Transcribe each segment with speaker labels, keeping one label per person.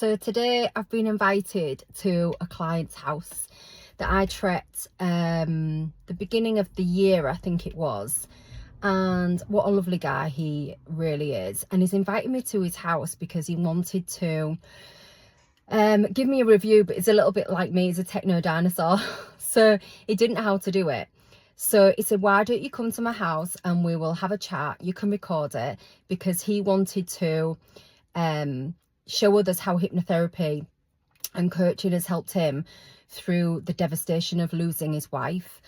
Speaker 1: So today I've been invited to a client's house that I trekked the beginning of the year, I think it was. And what a lovely guy he really is. And he's invited me to his house because he wanted to give me a review, but it's a little bit like me, he's a techno dinosaur. So he didn't know how to do it. So he said, why don't you come to my house and we will have a chat, you can record it, because he wanted to show others how hypnotherapy and coaching has helped him through the devastation of losing his wife.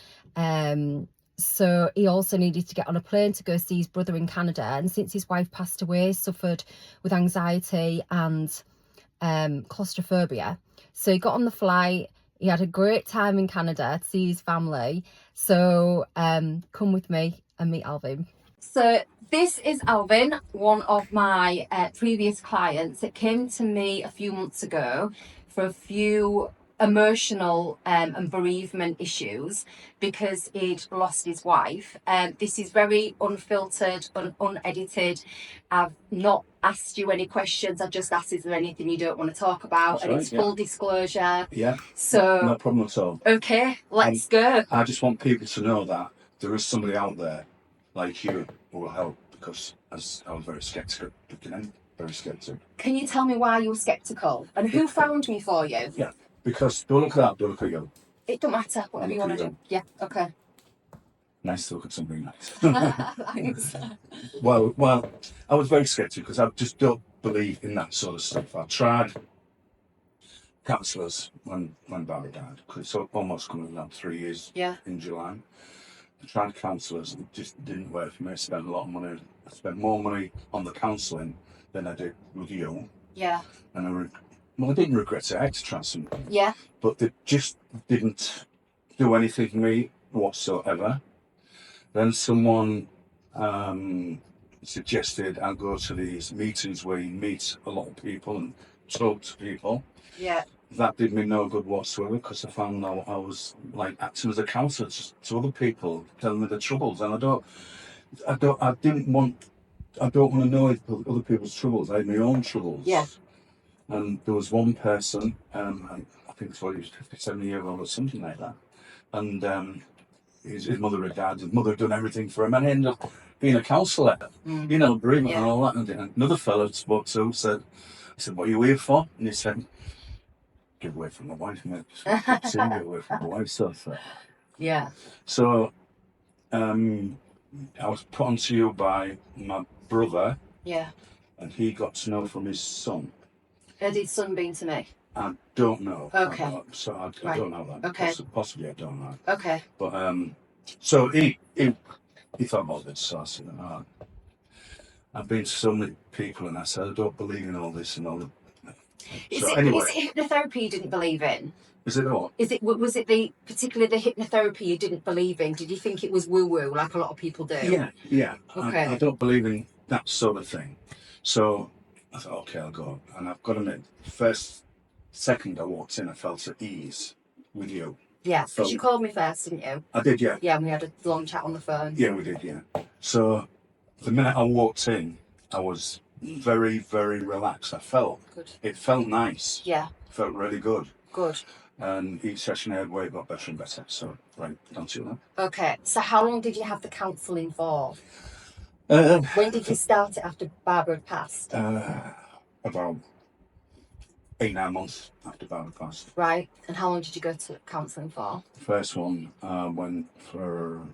Speaker 1: So he also needed to get on a plane to go see his brother in Canada, and since his wife passed away, suffered with anxiety and claustrophobia. So he got on the flight. He had a great time in Canada to see his family. So come with me and meet Alvin. So this is Alvin, one of my previous clients. It came to me a few months ago for a few emotional and bereavement issues because he'd lost his wife. This is very unfiltered and unedited. I've not asked you any questions. I've just asked, is there anything you don't want to talk about? That's and right, it's full disclosure.
Speaker 2: Yeah.
Speaker 1: So
Speaker 2: no problem at all.
Speaker 1: Okay, let's go.
Speaker 2: I just want people to know that there is somebody out there like you who will help, because as I was very sceptical at the beginning, very sceptical.
Speaker 1: Can you tell me why you were sceptical and who found me for you?
Speaker 2: Yeah, because don't look at that, don't look at you.
Speaker 1: It don't matter, whatever you want to do. Yeah, okay.
Speaker 2: Nice to look at something nice.
Speaker 1: Thanks.
Speaker 2: Well, I was very sceptical because I just don't believe in that sort of stuff. I tried counsellors when Barry died, because it's almost coming around 3 years in July. I tried counsellors, it just didn't work for me. I spent a lot of money. I spent more money on the counselling than I did with you.
Speaker 1: Yeah.
Speaker 2: And I didn't regret it. I had to try something.
Speaker 1: Yeah.
Speaker 2: But they just didn't do anything for me whatsoever. Then someone suggested I go to these meetings where you meet a lot of people and talk to people.
Speaker 1: Yeah.
Speaker 2: That did me no good whatsoever, because I found out I was like acting as a counsellor to other people, telling me their troubles, and I don't want to know other people's troubles. I had my own troubles.
Speaker 1: Yeah.
Speaker 2: And there was one person, I think he was 57-year-old or something like that, and his mother had died. His mother had done everything for him, and he ended up being a counsellor. You know, bereavement and all that. And another fellow spoke to him, I said, what are you here for? And he said, get away from my wife, mate. Get away from my wife,
Speaker 1: Yeah.
Speaker 2: So I was put onto you by my brother.
Speaker 1: Yeah.
Speaker 2: And he got to know from his son.
Speaker 1: Had his son been to me?
Speaker 2: I don't know.
Speaker 1: Okay.
Speaker 2: I don't know that.
Speaker 1: Okay.
Speaker 2: Possibly I don't know.
Speaker 1: Okay.
Speaker 2: But so he thought about this, so I said, I've been to so many people and I said, I don't believe in all this and all that.
Speaker 1: Is it hypnotherapy you didn't believe in?
Speaker 2: Is it what?
Speaker 1: Was it particularly the hypnotherapy you didn't believe in? Did you think it was woo-woo like a lot of people do?
Speaker 2: Yeah.
Speaker 1: Okay.
Speaker 2: I don't believe in that sort of thing. So I thought, okay, I'll go. And I've got to admit, second I walked in, I felt at ease with you.
Speaker 1: Yeah, because you called me first, didn't you?
Speaker 2: I did, yeah.
Speaker 1: Yeah, and we had a long chat on the phone.
Speaker 2: Yeah, we did, yeah. So the minute I walked in, I was very, very relaxed. It felt nice.
Speaker 1: Yeah.
Speaker 2: It felt really good.
Speaker 1: Good.
Speaker 2: And each session I had way got better and better. So, right, don't you know?
Speaker 1: Okay, so how long did you have the counselling for? When did you start it after Barbara had passed?
Speaker 2: About 8-9 months after Barbara passed.
Speaker 1: Right, and how long did you go to counselling for?
Speaker 2: The first one went for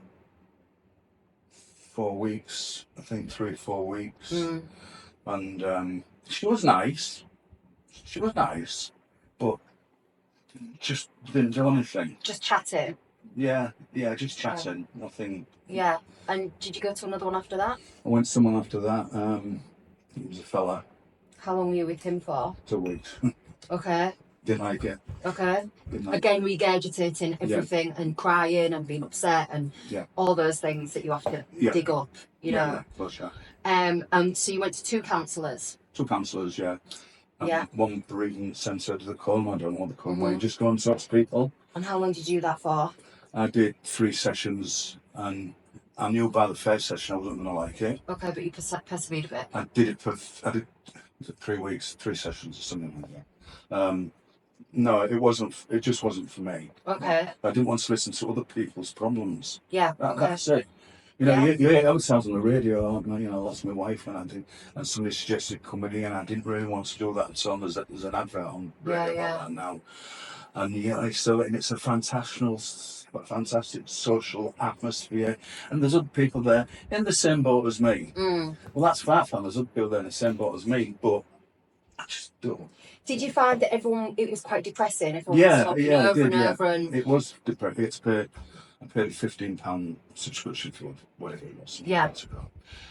Speaker 2: 4 weeks, I think 3 or 4 weeks. And she was nice, but just didn't do anything.
Speaker 1: Just chatting?
Speaker 2: Yeah, just chatting, nothing.
Speaker 1: Yeah, and did you go to another one after that?
Speaker 2: I went to someone after that, it was a fella.
Speaker 1: How long were you with him for?
Speaker 2: 2 weeks.
Speaker 1: Okay.
Speaker 2: Didn't like it.
Speaker 1: Okay. Again, regurgitating everything and crying and being upset and all those things that you have to dig up, you know.
Speaker 2: For sure.
Speaker 1: And so you went to 2 counsellors?
Speaker 2: 2 counsellors, yeah. One bereavement centre to the coma, I don't know what they call them, where you just go and talk to people.
Speaker 1: And how long did you do that for?
Speaker 2: I did 3 sessions, and I knew by the first session I wasn't going to like it.
Speaker 1: Okay, but you persevered a bit.
Speaker 2: I did Was it 3 weeks, 3 sessions or something like that? No, it wasn't. It just wasn't for me.
Speaker 1: Okay.
Speaker 2: I didn't want to listen to other people's problems.
Speaker 1: Yeah. Okay.
Speaker 2: That's it. You know,
Speaker 1: Yeah.
Speaker 2: you hear other sounds on the radio. Oh, you know, that's my wife, and I did, and somebody suggested comedy, and I didn't really want to do that. So there's an advert on radio about that now, and yeah, so and it's a fantastic social atmosphere, and there's other people there in the same boat as me.
Speaker 1: Mm.
Speaker 2: Well, that's fine. There's other people there in the same boat as me, but I just don't.
Speaker 1: Did you find that it was quite depressing? Everyone was talking over and over, and
Speaker 2: it was depressing. I paid a £15 subscription for whatever it was.
Speaker 1: Yeah.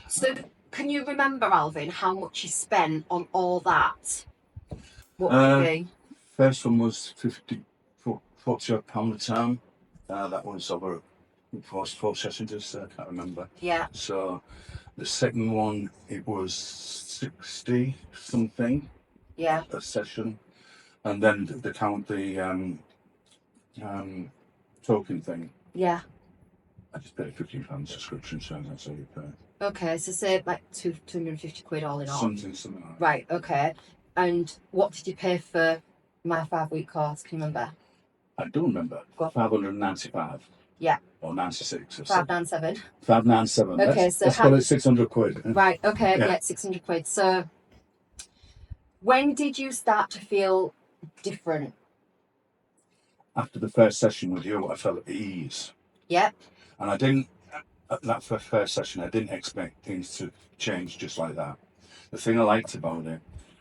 Speaker 1: So, can you remember, Alvin, how much you spent on all that? What would it be?
Speaker 2: First one was £40 a time. That was over 4 sessions. I can't remember.
Speaker 1: Yeah.
Speaker 2: So the second one, it was 60 something.
Speaker 1: Yeah.
Speaker 2: A session, and then the token thing.
Speaker 1: Yeah.
Speaker 2: I just paid a £15 subscription, so that's all you pay.
Speaker 1: Okay, so say like £250 all in all.
Speaker 2: Something like that.
Speaker 1: Right. Okay. And what did you pay for my 5-week course? Can you remember?
Speaker 2: I don't remember. 595.
Speaker 1: Yeah.
Speaker 2: Or 96. Or
Speaker 1: 597.
Speaker 2: 597.
Speaker 1: Okay, so
Speaker 2: let's call it £600.
Speaker 1: Right. Okay. Yeah, £600. So, when did you start to feel different?
Speaker 2: After the first session with you, I felt at ease.
Speaker 1: Yeah.
Speaker 2: And I didn't. At that first session, I didn't expect things to change just like that. The thing I liked about it,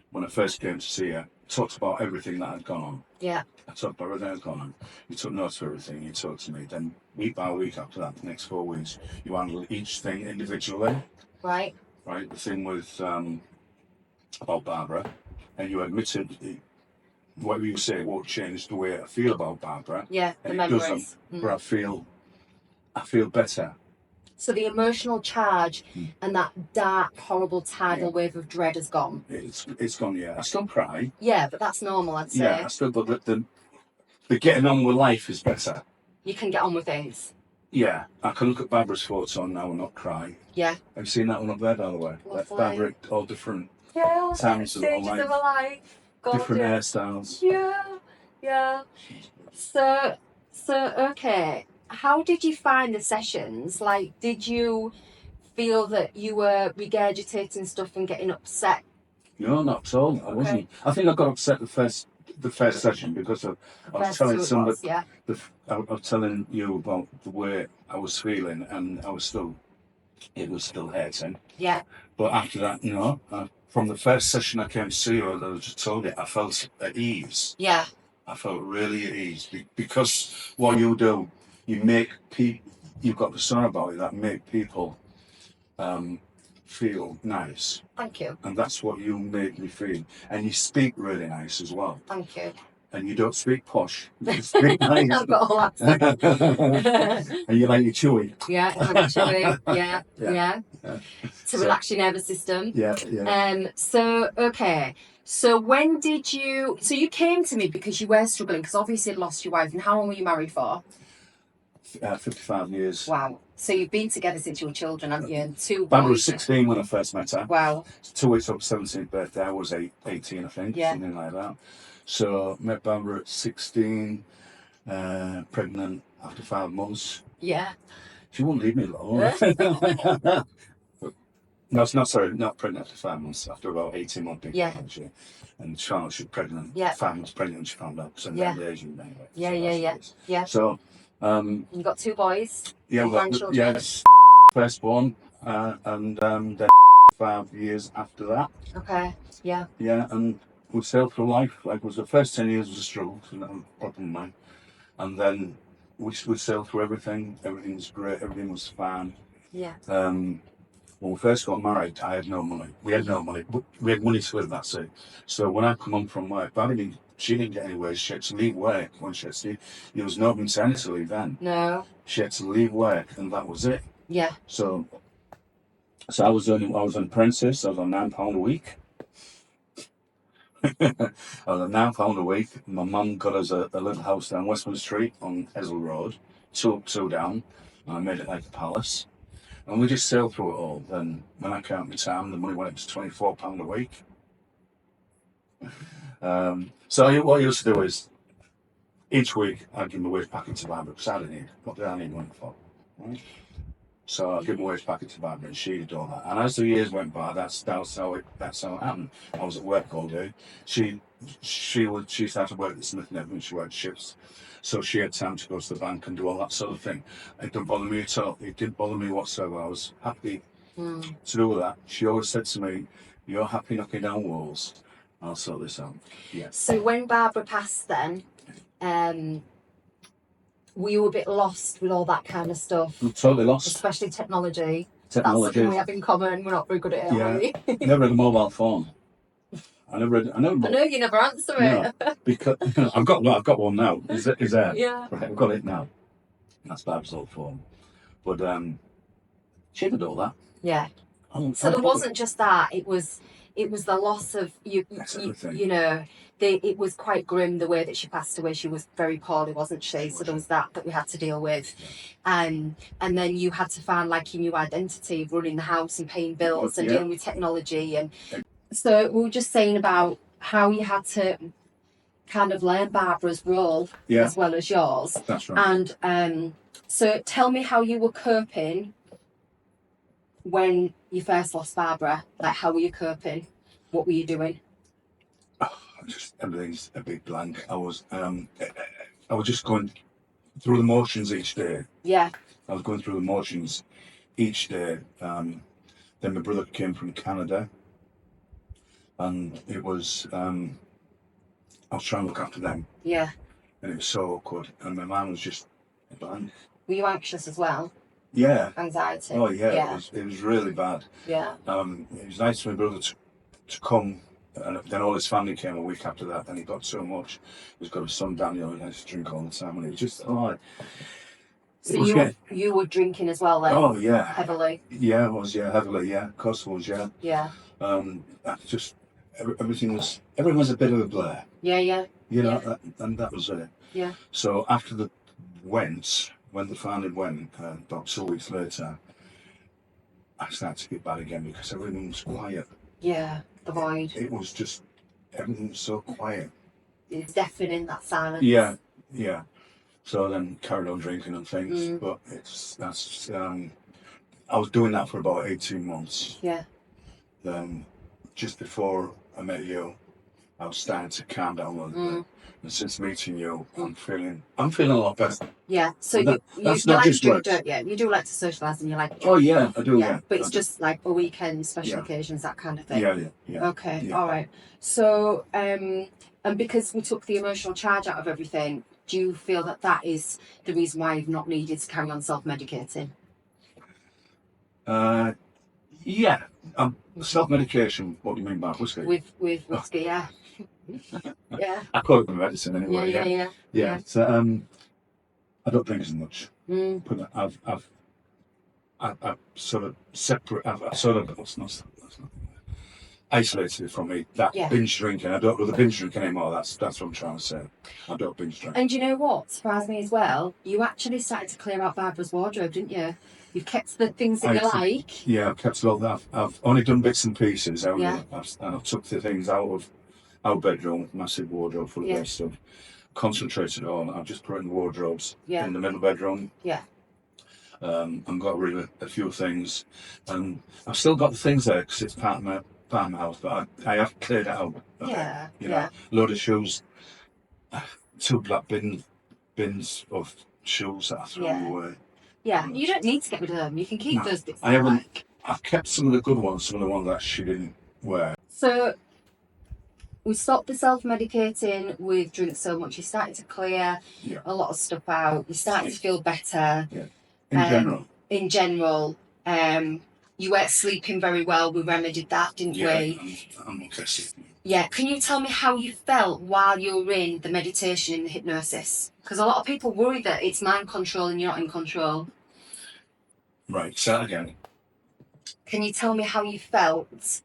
Speaker 2: when I first came to see you, talked about everything that had gone on.
Speaker 1: Yeah.
Speaker 2: I talked about everything that had gone on. You took notes of everything. You talked to me. Then week by week after that, the next 4 weeks, you handled each thing individually.
Speaker 1: Right.
Speaker 2: Right. The thing with about Barbara, and you admitted what you say won't change the way I feel about Barbara.
Speaker 1: Yeah.
Speaker 2: And
Speaker 1: the
Speaker 2: it
Speaker 1: memories.
Speaker 2: doesn't. But I feel better.
Speaker 1: So the emotional charge and that dark, horrible tidal wave of dread has gone.
Speaker 2: It's gone. Yeah, I still cry.
Speaker 1: Yeah, but that's normal, I'd say.
Speaker 2: Yeah, I still. But the getting on with life is better.
Speaker 1: You can get on with things.
Speaker 2: Yeah, I can look at Barbara's photo now and not cry.
Speaker 1: Yeah.
Speaker 2: Have you seen that one up there, by the way? That's Barbara, all different times of her life. Different hairstyles.
Speaker 1: Yeah. So okay. How did you find the sessions? Like, did you feel that you were regurgitating stuff and getting upset?
Speaker 2: No, not at all. I wasn't. I think I got upset the first session because I was telling somebody. I was telling you about the way I was feeling, and it was still hurting.
Speaker 1: Yeah.
Speaker 2: But after that, from the first session I came to see you, I just told you, I felt at ease.
Speaker 1: Yeah.
Speaker 2: I felt really at ease because what you do, you make people. You've got the song about you that make people feel nice.
Speaker 1: Thank you.
Speaker 2: And that's what you made me feel. And you speak really nice as well.
Speaker 1: Thank you.
Speaker 2: And you don't speak posh. You speak nice.
Speaker 1: I've got all that.
Speaker 2: And you like your chewy.
Speaker 1: Yeah, I like chewy. Yeah. To relax your nervous system.
Speaker 2: Yeah.
Speaker 1: So, okay. So when did you... So you came to me because you were struggling, because obviously you'd lost your wife. And how long were you married for?
Speaker 2: 55 years.
Speaker 1: Wow. So you've been together since you were children, haven't you? And 2 boys.
Speaker 2: Barbara was 16 when I first met her.
Speaker 1: Wow.
Speaker 2: 2 weeks up 17th birthday. I was 18, I think.
Speaker 1: Yeah.
Speaker 2: Something like that. So met Barbara at 16, pregnant after 5 months.
Speaker 1: Yeah.
Speaker 2: She wouldn't leave me alone. No, not pregnant after 5 months. After about 18 months.
Speaker 1: Yeah.
Speaker 2: Actually. And she found out she was pregnant.
Speaker 1: Yeah.
Speaker 2: 5 months pregnant, and she found out. So the Asian anyway.
Speaker 1: Yeah.
Speaker 2: So.
Speaker 1: You got 2 boys.
Speaker 2: Yeah.
Speaker 1: Grandchildren.
Speaker 2: Yes. Firstborn, and then 5 years after that.
Speaker 1: Okay. Yeah.
Speaker 2: Yeah, and we sailed through life. Like, it was the first 10 years was a struggle, so that was a problem of mine. And then we sailed through everything. Everything was great. Everything was fine.
Speaker 1: Yeah.
Speaker 2: When we first got married, I had no money. We had no money. But we had money to live, that's it. So when I come home from work, she didn't get anywhere. She had to leave work when she had to leave. There was no maternity leave then.
Speaker 1: No.
Speaker 2: She had to leave work, and that was it.
Speaker 1: Yeah.
Speaker 2: So I was an apprentice. I was on £9 a week. I was on £9 a week. My mum got us a little house down Westwood Street on Ezel Road, two down. And I made it like a palace. And we just sailed through it all. Then when I came out my time, the money went up to £24 a week. So what I used to do is each week I'd give my wage packet to Barbara because I didn't need what did I need money for? Right? So I'd give my wage packet to Barbara and she'd do all that. And as the years went by, that's how it happened. I was at work all day. She started work at the Smith Never and she worked shifts. So she had time to go to the bank and do all that sort of thing. It didn't bother me at all. It didn't bother me whatsoever. I was happy to do that. She always said to me, "You're happy knocking down walls. I'll sort this out." Yeah.
Speaker 1: So when Barbara passed then, were you a bit lost with all that kind of stuff?
Speaker 2: I'm totally lost.
Speaker 1: Especially technology. That's
Speaker 2: Technology.
Speaker 1: something we have in common. We're not very good at it, are we?
Speaker 2: Never had a mobile phone. I know
Speaker 1: you never answer it.
Speaker 2: No, because I've got one now. Is there?
Speaker 1: Yeah.
Speaker 2: Right, I've got it now. That's Barb's old phone. But she did all that.
Speaker 1: Yeah. So there wasn't just that. It was the loss of you know. It was quite grim the way that she passed away. She was very poorly, wasn't she? So there was that we had to deal with, and then you had to find like your new identity of running the house and paying bills and dealing with technology. And so we were just saying about how you had to kind of learn Barbara's role as well as yours.
Speaker 2: That's right.
Speaker 1: And so tell me how you were coping when you first lost Barbara. Like, how were you coping? What were you doing?
Speaker 2: Just everything's a big blank. I was just going through the motions each day.
Speaker 1: Yeah.
Speaker 2: I was going through the motions each day. Then my brother came from Canada, and it was I was trying to look after them.
Speaker 1: Yeah.
Speaker 2: And it was so awkward, and my mum was just blank.
Speaker 1: Were you anxious as well?
Speaker 2: Yeah.
Speaker 1: Anxiety.
Speaker 2: Oh yeah. It was really bad.
Speaker 1: Yeah.
Speaker 2: It was nice for my brother to come. And then all his family came a week after that, and he got so much. He's got his son Daniel, and he used to drink all the time, and it was just
Speaker 1: So you were drinking as well then?
Speaker 2: Oh yeah.
Speaker 1: Heavily?
Speaker 2: Yeah, I was, heavily, yeah. Of course I was, yeah.
Speaker 1: Yeah.
Speaker 2: Just everything was a bit of a blur.
Speaker 1: Yeah.
Speaker 2: You know, and that was it.
Speaker 1: Yeah.
Speaker 2: So after when the family went, about 2 weeks later, I started to get bad again because everything was quiet.
Speaker 1: Yeah. The void.
Speaker 2: It was just, everything was so quiet.
Speaker 1: It's deafening, that silence.
Speaker 2: Yeah. So then carried on drinking and things, but I was doing that for about 18 months.
Speaker 1: Yeah.
Speaker 2: Then just before I met you, I was starting to calm down a little bit. And since meeting you, I'm feeling a lot better.
Speaker 1: Yeah. So you like to drink, don't you? You do like to socialise and you like.
Speaker 2: Oh yeah, I do. Yeah.
Speaker 1: But it's just like a weekend, special occasions, that kind of thing.
Speaker 2: Yeah.
Speaker 1: Okay.
Speaker 2: Yeah.
Speaker 1: All right. So and because we took the emotional charge out of everything, do you feel that is the reason why you've not needed to carry on self-medicating?
Speaker 2: Yeah. Self-medication. What do you mean by whiskey?
Speaker 1: With whiskey, yeah. Yeah.
Speaker 2: I call it medicine anyway. Yeah. So I don't drink as much. But I've sort of separate. I've sort of that's not isolated it from me. That binge drinking. I don't really binge drink anymore. That's what I'm trying to say. I don't binge drink.
Speaker 1: And you know what surprised me as well? You actually started to clear out Barbara's wardrobe, didn't you? You've kept the things that you like.
Speaker 2: Yeah, I've kept all that. I've only done bits and pieces. I've took the things out of our bedroom, massive wardrobe full of that stuff. Concentrated on. I've just put in the wardrobes in the middle bedroom.
Speaker 1: Yeah.
Speaker 2: I've got rid of a few things, and I've still got the things there because it's part of my house. But I have cleared it out. You know, load of shoes, 2 black bins of shoes that I threw away.
Speaker 1: Yeah, you don't need to get rid of them. You can keep those bits.
Speaker 2: I've kept some of the good ones, some of the ones that she didn't wear.
Speaker 1: So we stopped the self-medicating with drink so much. You started to clear a lot of stuff out. You started to feel better.
Speaker 2: Yeah.
Speaker 1: In general, you weren't sleeping very well. We remedied that, didn't we?
Speaker 2: I'm okay sleeping.
Speaker 1: Yeah. Can you tell me how you felt while you were in the meditation and the hypnosis? Because a lot of people worry that it's mind control and you're not in control.
Speaker 2: Right. Say that again.
Speaker 1: Can you tell me how you felt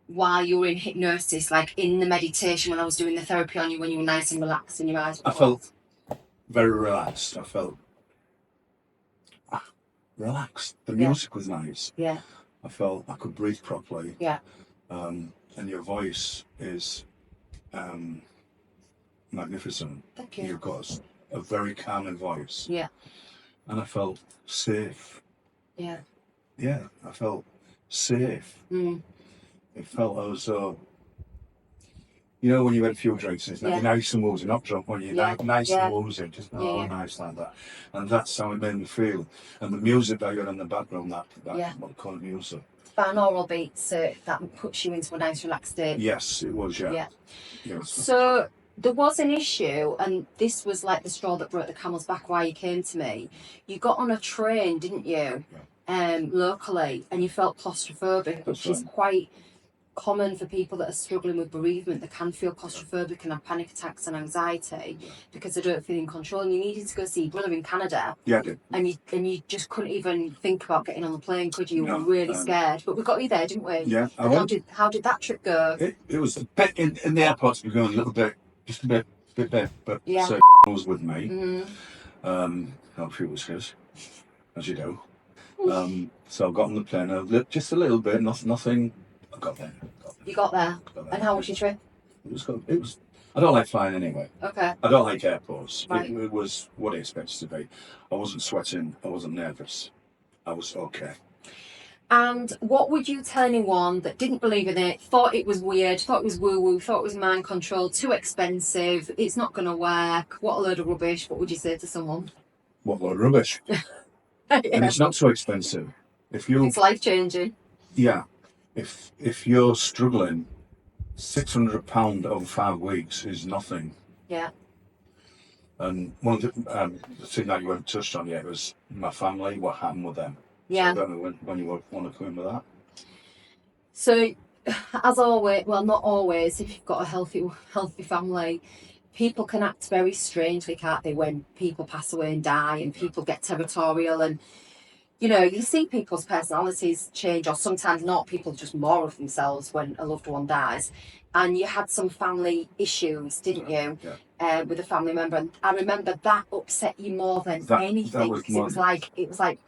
Speaker 1: while you were in hypnosis, like in the meditation when I was doing the therapy on you, when you were nice and relaxed and your eyes were
Speaker 2: closed? I felt very relaxed. I felt relaxed. The music was nice.
Speaker 1: Yeah.
Speaker 2: I felt I could breathe properly.
Speaker 1: Yeah.
Speaker 2: And your voice is magnificent.
Speaker 1: Thank you.
Speaker 2: You've got a very calming voice.
Speaker 1: Yeah.
Speaker 2: And I felt safe.
Speaker 1: Yeah.
Speaker 2: Yeah, I felt safe. It felt as though, you know, when you had a few drinks, it's
Speaker 1: Yeah.
Speaker 2: nice and woozy, not drunk, when you're nice
Speaker 1: Yeah.
Speaker 2: and woozy, just
Speaker 1: Yeah.
Speaker 2: nice like that. And that's how it made me feel. And the music that you had in the background, that what they call music.
Speaker 1: Binaural beats that puts you into a nice relaxed state.
Speaker 2: Yes, it was, yeah.
Speaker 1: So there was an issue, and this was like the straw that broke the camel's back why you came to me. You got on a train, didn't you? Locally, and you felt claustrophobic, which is quite common for people that are struggling with bereavement. They can feel claustrophobic and have panic attacks and anxiety because they don't feel in control. And you needed to go see your brother in Canada.
Speaker 2: Yeah, I did.
Speaker 1: And you just couldn't even think about getting on the plane, could you? You were really scared. But we got you there, didn't we?
Speaker 2: Yeah.
Speaker 1: How did that trip go?
Speaker 2: It was a bit in the airports. We were going a little bit, just a bit, but so was with me. A few was his, as you do. So I got on the plane, just a little bit, nothing. I got there.
Speaker 1: You got there. And how was your trip?
Speaker 2: It was good. It was. I don't like flying anyway.
Speaker 1: Okay.
Speaker 2: I don't like airports.
Speaker 1: Right.
Speaker 2: It was what I expected to be. I wasn't sweating. I wasn't nervous. I was okay.
Speaker 1: And what would you tell anyone that didn't believe in it, thought it was weird, thought it was woo-woo, thought it was mind control, too expensive, it's not going to work, what a load of rubbish? What would you say to someone?
Speaker 2: What a load of rubbish. And it's not so expensive.
Speaker 1: It's life-changing.
Speaker 2: Yeah. If you're struggling, £600 over 5 weeks is nothing.
Speaker 1: Yeah.
Speaker 2: And one of the thing that you haven't touched on yet was my family, what happened with them.
Speaker 1: Yeah.
Speaker 2: So I don't know when you want to come in with that.
Speaker 1: So, as always, well, not always, if you've got a healthy family, people can act very strangely, can't they, when people pass away and die and people get territorial and, you know, you see people's personalities change, or sometimes not. People just more of themselves when a loved one dies. And you had some family issues, didn't you?
Speaker 2: Yeah.
Speaker 1: With a family member. And I remember that upset you more than anything. Because it was like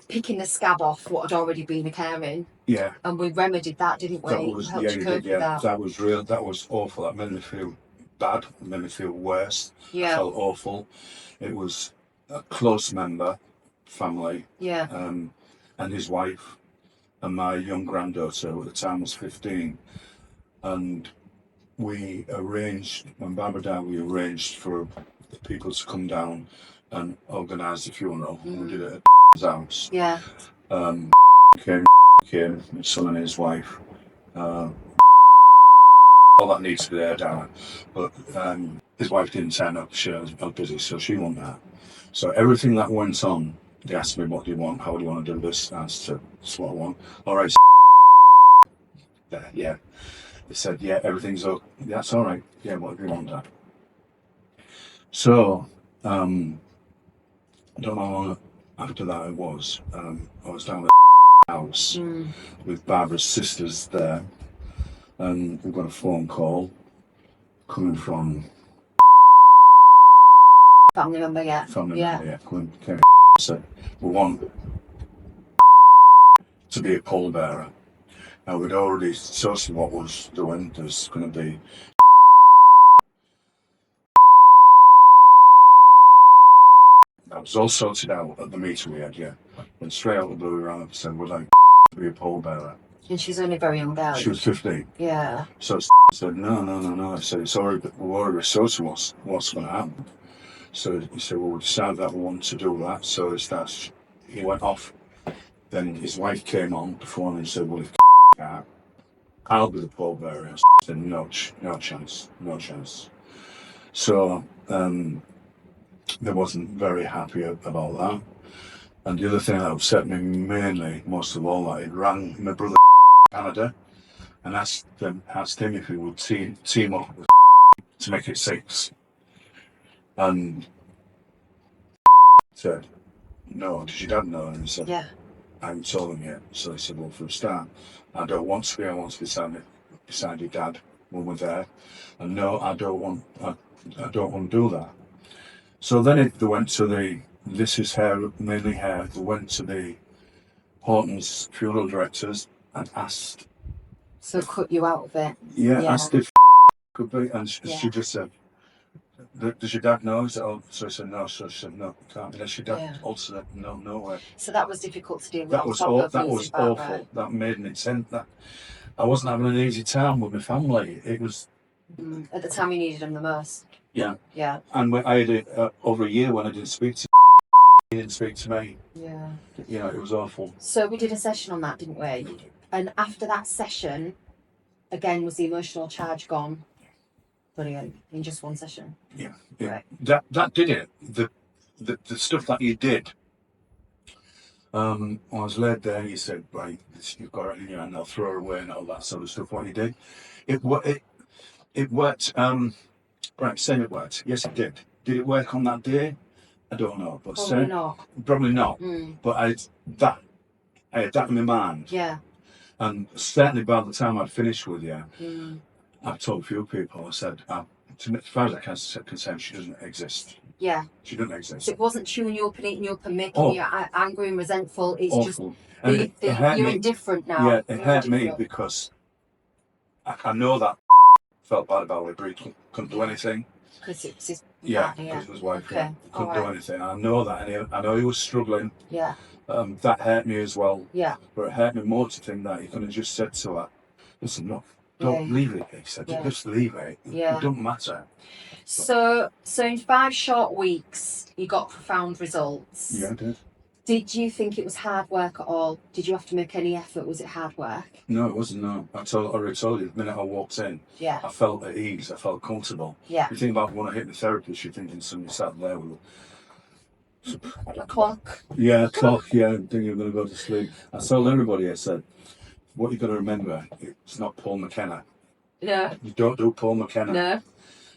Speaker 1: picking the scab off what had already been occurring.
Speaker 2: Yeah.
Speaker 1: And we remedied that, didn't we?
Speaker 2: That was real. That was awful. That made me feel bad. It made me feel worse.
Speaker 1: Yeah.
Speaker 2: I felt awful. It was a close member, family.
Speaker 1: Yeah.
Speaker 2: And his wife, and my young granddaughter at the time was 15. And we arranged, when Barbara died, we arranged for the people to come down and organise the funeral. We did it at his house.
Speaker 1: Yeah.
Speaker 2: Came, his son and his wife. All that needs to be there, Darren. But his wife didn't turn up. She was busy, so she wasn't there. So everything that went on, they asked me, what do you want? How do you want to do this? I said, that's what I want. All right. Yeah. They said, yeah, everything's okay. That's all right. Yeah, what do you want, Dad? So, I don't know how long after that it was. I was down at the house with Barbara's sisters there, and we got a phone call coming from
Speaker 1: family member, yeah.
Speaker 2: Family member, yeah. Came said, we want to be a pallbearer. Now, we'd already sourced what was doing. There's going to be that was all sorted out at the meeting we had, yeah. And straight out of the blue, we ran up and said, we'd like to be a pallbearer.
Speaker 1: And she's only very young girl.
Speaker 2: She was 15.
Speaker 1: Yeah.
Speaker 2: So I said, no. I said, we've already resourced what's going to happen. So he said, well, we decided that we want to do that. So it starts, he went off. Then his wife came on the phone and said, well, if can't, I'll be the pallbearer. I said, no chance. So they wasn't very happy about that. And the other thing that upset me mainly, most of all, that it rang my brother Canada and asked him if he would team up with to make it 6. And said, no, did your dad know? And he said,
Speaker 1: yeah.
Speaker 2: I haven't told him yet. So he said, well, for a start, I don't want to be. I want to be beside your dad when we're there. And no, I don't want to do that. So then they went to this is mainly hair. They went to the Horton's funeral directors and asked.
Speaker 1: So cut you out of it.
Speaker 2: Yeah. Asked if Could be. And she just said, does your dad know? So I said, no. So she said, no, can't. And then your dad also said, no way.
Speaker 1: So that was difficult to deal with.
Speaker 2: That was awful. Right? That made me sense that I wasn't having an easy time with my family. It was...
Speaker 1: At the time you needed them the most.
Speaker 2: Yeah.
Speaker 1: Yeah.
Speaker 2: And I had it over a year when I didn't speak to he didn't speak to me.
Speaker 1: Yeah.
Speaker 2: You know, it was awful.
Speaker 1: So we did a session on that, didn't we? And after that session, again, was the emotional charge gone? Brilliant. In just one session.
Speaker 2: Yeah.
Speaker 1: Right.
Speaker 2: That did it. The stuff that you did. I was laid there. You said, right, you've got it in your hand. I'll throw her away and all that sort of stuff. What you did, it worked. Right, saying it worked. Yes, it did. Did it work on that day? I don't know, but probably not. But I had that in my mind.
Speaker 1: Yeah.
Speaker 2: And certainly by the time I'd finished with you, I've told a few people. I said, as far as I can concerned, she doesn't exist.
Speaker 1: Yeah.
Speaker 2: She doesn't exist.
Speaker 1: So it wasn't chewing you up and eating you up and making you angry and resentful. It's
Speaker 2: awful.
Speaker 1: Just you're indifferent now.
Speaker 2: Yeah, it hurt me because I know that felt bad about it, but he couldn't do anything.
Speaker 1: Because it was his
Speaker 2: because it was wife.
Speaker 1: Okay.
Speaker 2: Couldn't do anything. I know that, and I know he was struggling.
Speaker 1: Yeah.
Speaker 2: That hurt me as well.
Speaker 1: Yeah.
Speaker 2: But it hurt me more to think that he could have just said to her, listen, no, don't leave it. He said, just leave it.
Speaker 1: Yeah.
Speaker 2: It doesn't matter.
Speaker 1: So in 5 short weeks, you got profound results.
Speaker 2: Yeah, I did.
Speaker 1: Did you think it was hard work at all? Did you have to make any effort? Was it hard work?
Speaker 2: No, it wasn't. No, I already told you the minute I walked in.
Speaker 1: Yeah.
Speaker 2: I felt at ease. I felt comfortable.
Speaker 1: Yeah.
Speaker 2: You think about one of hypnotherapists, you're thinking somebody sat there with
Speaker 1: a clock.
Speaker 2: Yeah, a clock. Yeah, thinking you're going to go to sleep. I told everybody. I said, what you've got to remember, it's not Paul McKenna.
Speaker 1: No.
Speaker 2: You don't do Paul McKenna.
Speaker 1: No.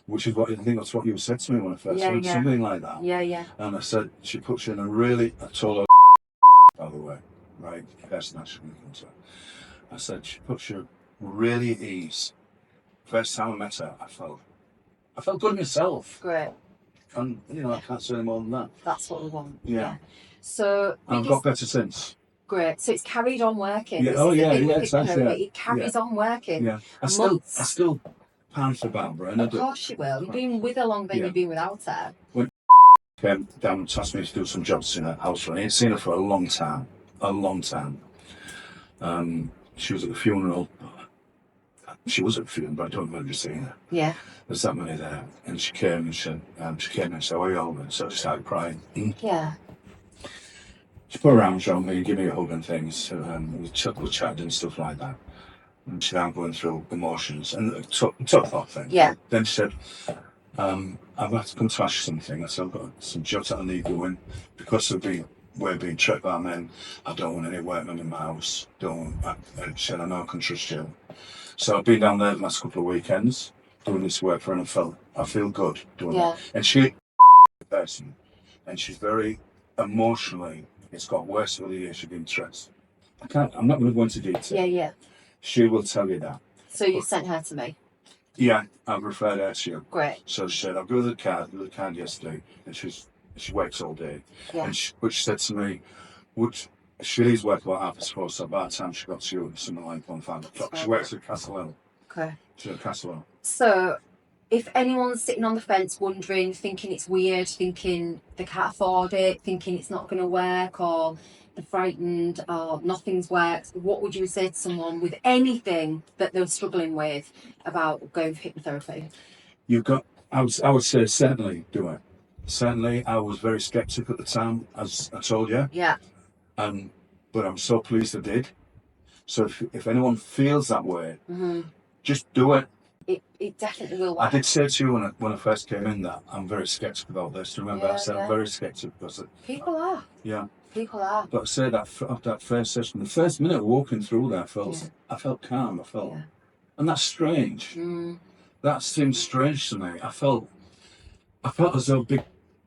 Speaker 2: Which is what I think that's what you said to me when I first heard something like that.
Speaker 1: Yeah, yeah.
Speaker 2: And I said, she puts you in a really, I told her, by the way, right, person actually comes to her. I said, she puts you really at ease. First time I met her, I felt good myself.
Speaker 1: Great.
Speaker 2: And, you know, I can't say any more than that.
Speaker 1: That's what we want.
Speaker 2: Yeah.
Speaker 1: So...
Speaker 2: And I've got better since.
Speaker 1: Great. So it's carried on working.
Speaker 2: Yeah.
Speaker 1: Exactly. It carries on working.
Speaker 2: Yeah. I still pound for Barbara. And
Speaker 1: of course you will. You've been with her longer than you've been without her.
Speaker 2: When came down and asked me to do some jobs in her house, I ain't seen her for a long time. She was at the funeral. She was at the funeral, but I don't remember seeing her.
Speaker 1: Yeah.
Speaker 2: There's that many there. And she came and said, "Where are you, Alvin?" So I started crying.
Speaker 1: Yeah.
Speaker 2: She put her arms around me and gave me a hug and things. We chatted and stuff like that. And she said, I'm going through emotions. And took that thing.
Speaker 1: Yeah.
Speaker 2: Then she said, I've had to come to ask you something. I said, I've got some jobs that I need doing. Because we're being tricked by men, I don't want any workmen in my house. She said, I know I can trust you. So I've been down there the last couple of weekends doing this work for her, and I feel good doing it. And she's a person. And she's very emotionally, it's got worse over the years. She's been stressed. I'm not going to go into detail.
Speaker 1: Yeah.
Speaker 2: She will tell you that.
Speaker 1: So you sent her to me?
Speaker 2: Yeah, I've referred her to you.
Speaker 1: Great.
Speaker 2: So she said, I'll give her the card yesterday, and she works all day.
Speaker 1: Yeah.
Speaker 2: And she said to me, she leaves work about 4:30, so by the time she got to you, it's something like 1:05 o'clock. She works at Castle Hill.
Speaker 1: Okay.
Speaker 2: She's at Castle Hill.
Speaker 1: So, if anyone's sitting on the fence wondering, thinking it's weird, thinking they can't afford it, thinking it's not going to work, or they're frightened, or nothing's worked, what would you say to someone with anything that they're struggling with about going for hypnotherapy?
Speaker 2: I would say certainly do it. Certainly, I was very sceptic at the time, as I told you.
Speaker 1: Yeah.
Speaker 2: But I'm so pleased I did. So if anyone feels that way, just do it.
Speaker 1: It definitely will work.
Speaker 2: I did say to you when I first came in that I'm very sceptic about this. Remember, I said I'm very sceptic because
Speaker 1: people are.
Speaker 2: Yeah.
Speaker 1: People are.
Speaker 2: But I say that after that first session, the first minute walking through there, I felt calm. And that's strange. That seemed strange to me. I felt as though a big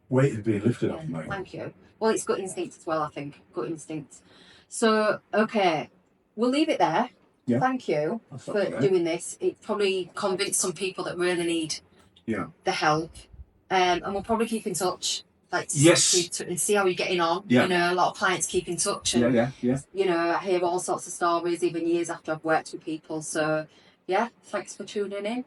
Speaker 2: weight had been lifted off me.
Speaker 1: Thank you. Well, it's gut instinct as well, I think. Gut instinct. So, okay, we'll leave it there. Yeah. Thank you for doing this. It probably convinced some people that really need the help. And we'll probably keep in touch. And see how you're getting on.
Speaker 2: Yeah.
Speaker 1: You know, a lot of clients keep in touch. And, you know, I hear all sorts of stories, even years after I've worked with people. So, yeah, thanks for tuning in.